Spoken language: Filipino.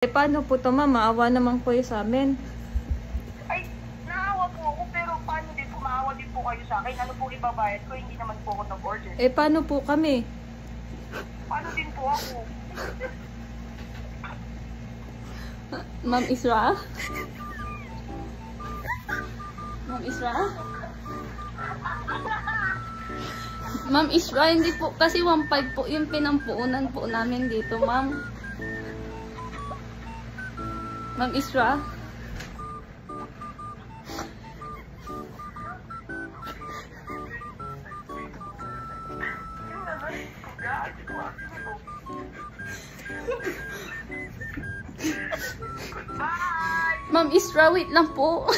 Paano po ito, ma'am? Maawa naman kayo sa amin. Ay, naawa po ako, pero paano din po, maawa din po kayo sa akin? Ano po ibabayad ko? Hindi naman po ako nag-order. Paano po kami? Paano din po ako? Ma'am Isra? Ma'am Isra? Ma'am Isra, hindi po, kasi 1.5 po yung pinampuunan po namin dito, ma'am. Ma'am Isra? Ma'am Isra, wait lang po.